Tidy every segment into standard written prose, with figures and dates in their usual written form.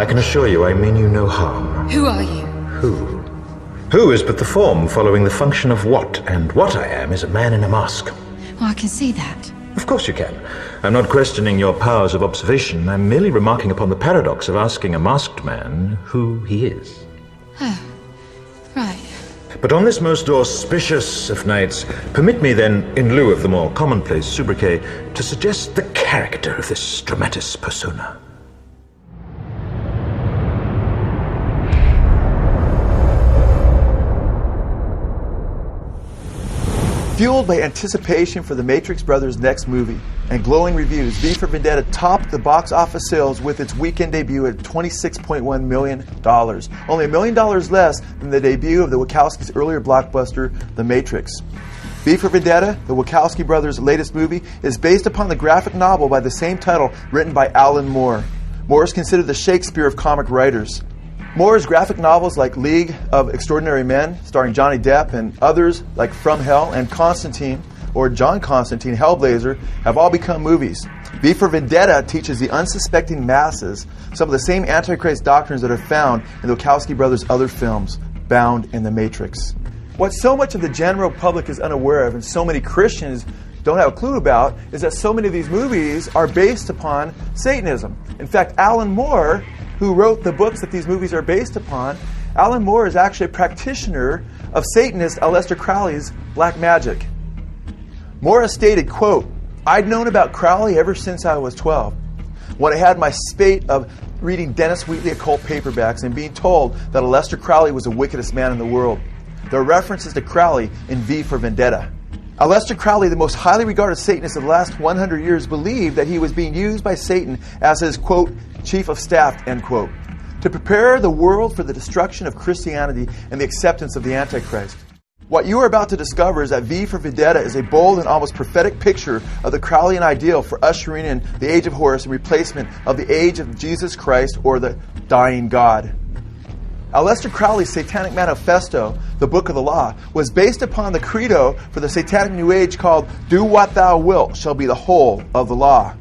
can assure you I mean you no harm. Who are you? Who? Who is but the form following the function of what, and what I am is a man in a mask. Well, I can see that. Of course you can. I'm not questioning your powers of observation. I'm merely remarking upon the paradox of asking a masked man who he is. Oh, right. But on this most auspicious of nights, permit me then, in lieu of the more commonplace sobriquet, to suggest the character of this dramatis persona. Fueled by anticipation for the Matrix Brothers' next movie and glowing reviews, V for Vendetta topped the box office sales with its weekend debut at $26.1 million, only $1 million less than the debut of the Wachowskis' earlier blockbuster, The Matrix. V for Vendetta, the Wachowski brothers' latest movie, is based upon the graphic novel by the same title written by Alan Moore. Moore is considered the Shakespeare of comic writers. Moore's graphic novels like League of Extraordinary Men, starring Johnny Depp, and others like From Hell and Constantine, or John Constantine, Hellblazer, have all become movies. V for Vendetta teaches the unsuspecting masses some of the same Antichrist doctrines that are found in the Wachowski brothers' other films, bound in The Matrix. What so much of the general public is unaware of, and so many Christians don't have a clue about, is that so many of these movies are based upon Satanism. In fact, Alan Moore, who wrote the books that these movies are based upon, Alan Moore is actually a practitioner of Satanist Aleister Crowley's black magic. Moore has stated, quote, "I'd known about Crowley ever since I was 12, when I had my spate of reading Dennis Wheatley occult paperbacks and being told that Aleister Crowley was the wickedest man in the world. There are references to Crowley in V for Vendetta. Aleister Crowley, the most highly regarded Satanist of the last 100 years, believed that he was being used by Satan as his, quote, chief of staff, end quote, to prepare the world for the destruction of Christianity and the acceptance of the Antichrist. What you are about to discover is that V for Vendetta is a bold and almost prophetic picture of the Crowleyan ideal for ushering in the age of Horus in replacement of the age of Jesus Christ or the dying God. Aleister Crowley's Satanic Manifesto, the Book of the Law, was based upon the credo for the Satanic New Age called "Do what thou wilt shall be the whole of the law."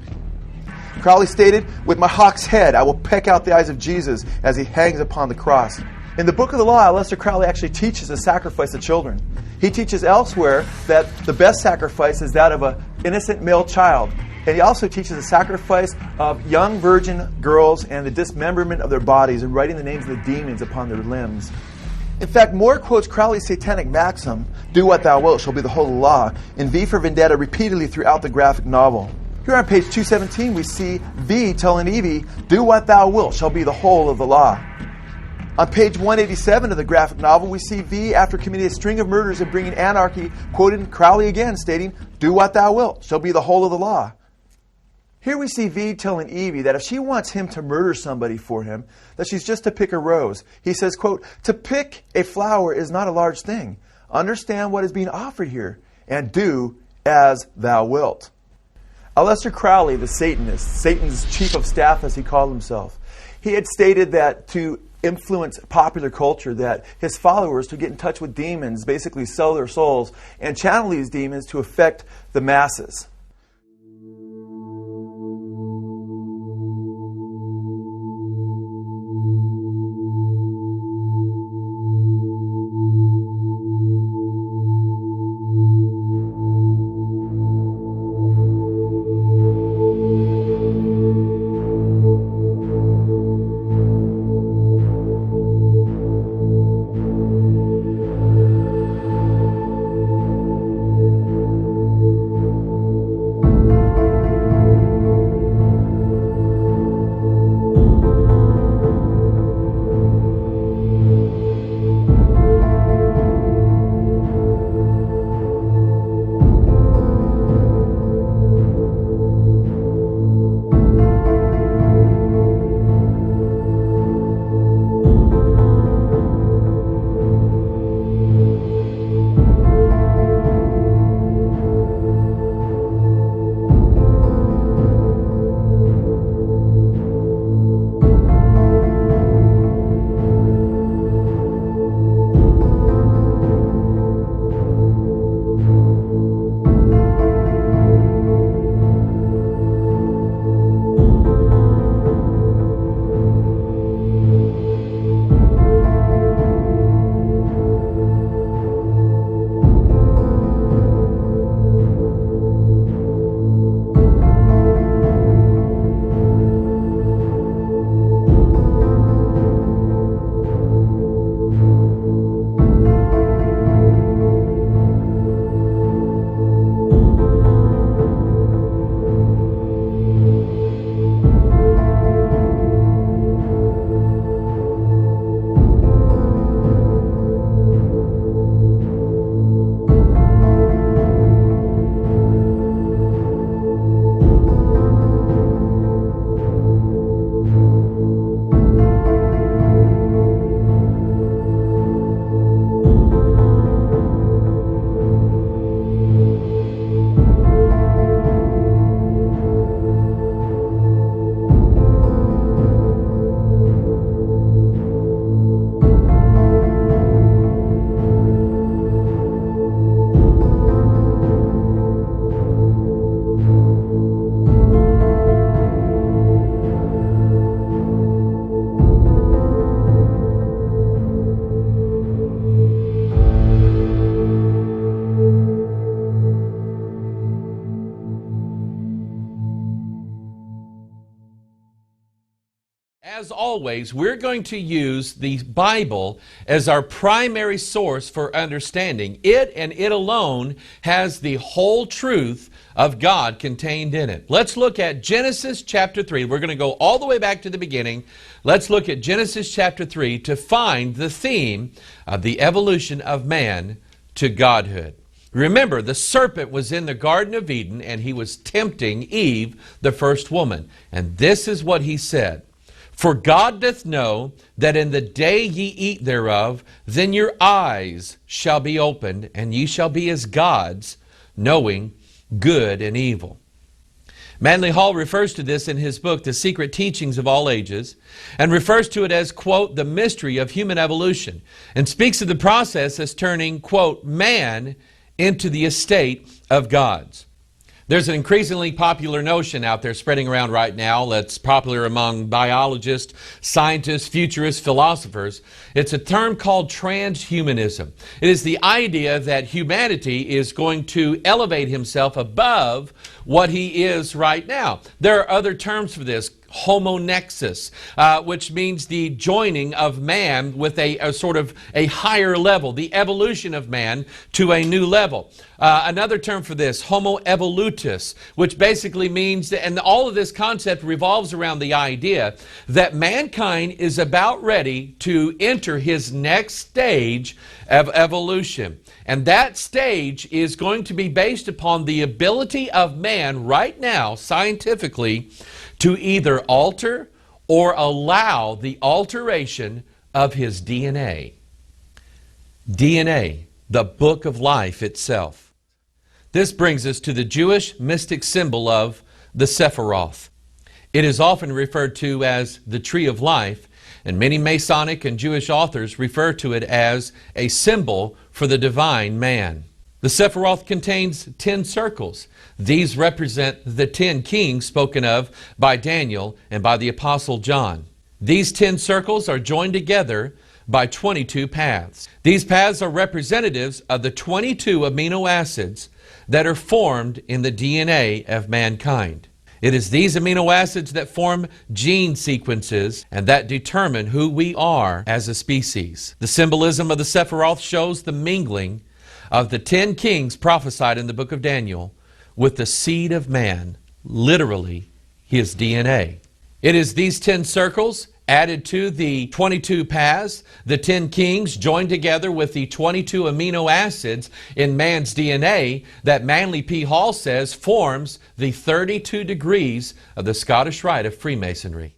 Crowley stated, "With my hawk's head I will peck out the eyes of Jesus as he hangs upon the cross." In the Book of the Law, Aleister Crowley actually teaches a sacrifice of children. He teaches elsewhere that the best sacrifice is that of an innocent male child. And he also teaches the sacrifice of young virgin girls and the dismemberment of their bodies and writing the names of the demons upon their limbs. In fact, Moore quotes Crowley's satanic maxim, "Do what thou wilt shall be the whole of the law," in V for Vendetta repeatedly throughout the graphic novel. Here on page 217, we see V telling Evie, "Do what thou wilt shall be the whole of the law." On page 187 of the graphic novel, we see V, after committing a string of murders and bringing anarchy, quoting Crowley again, stating, "Do what thou wilt shall be the whole of the law." Here we see V telling Evie that if she wants him to murder somebody for him, that she's just to pick a rose. He says, quote, "To pick a flower is not a large thing. Understand what is being offered here, and do as thou wilt." Aleister Crowley, the Satanist, Satan's chief of staff as he called himself, he had stated that to influence popular culture, that his followers to get in touch with demons, basically sell their souls, and channel these demons to affect the masses. always, we're going to use the Bible as our primary source for understanding. It and it alone has the whole truth of God contained in it. Let's look at Genesis chapter 3. We're going to go all the way back to the beginning. Let's look at Genesis chapter 3 to find the theme of the evolution of man to godhood. Remember, the serpent was in the Garden of Eden and he was tempting Eve, the first woman. And this is what he said. For God doth know that in the day ye eat thereof, then your eyes shall be opened, and ye shall be as gods, knowing good and evil. Manly Hall refers to this in his book, The Secret Teachings of All Ages, and refers to it as, quote, the mystery of human evolution, and speaks of the process as turning, quote, man into the estate of gods. There's an increasingly popular notion out there spreading around right now that's popular among biologists, scientists, futurists, philosophers. It's a term called transhumanism. It is the idea that humanity is going to elevate himself above what he is right now. There are other terms for this. Homonexus, which means the joining of man with a sort of a higher level, the evolution of man to a new level. Another term for this, Homo evolutus, which basically means, and all of this concept revolves around the idea that mankind is about ready to enter his next stage of evolution. And that stage is going to be based upon the ability of man right now, scientifically, to either alter or allow the alteration of his DNA. DNA, the book of life itself. This brings us to the Jewish mystic symbol of the Sephiroth. It is often referred to as the tree of life, and many Masonic and Jewish authors refer to it as a symbol for the divine man. The Sephiroth contains 10 circles. These represent the 10 kings spoken of by Daniel and by the Apostle John. These 10 circles are joined together by 22 paths. These paths are representatives of the 22 amino acids that are formed in the DNA of mankind. It is these amino acids that form gene sequences and that determine who we are as a species. The symbolism of the Sephiroth shows the mingling of the 10 kings prophesied in the book of Daniel with the seed of man, literally his DNA. It is these 10 circles added to the 22 paths, the 10 kings joined together with the 22 amino acids in man's DNA that Manly P. Hall says forms the 32 degrees of the Scottish Rite of Freemasonry.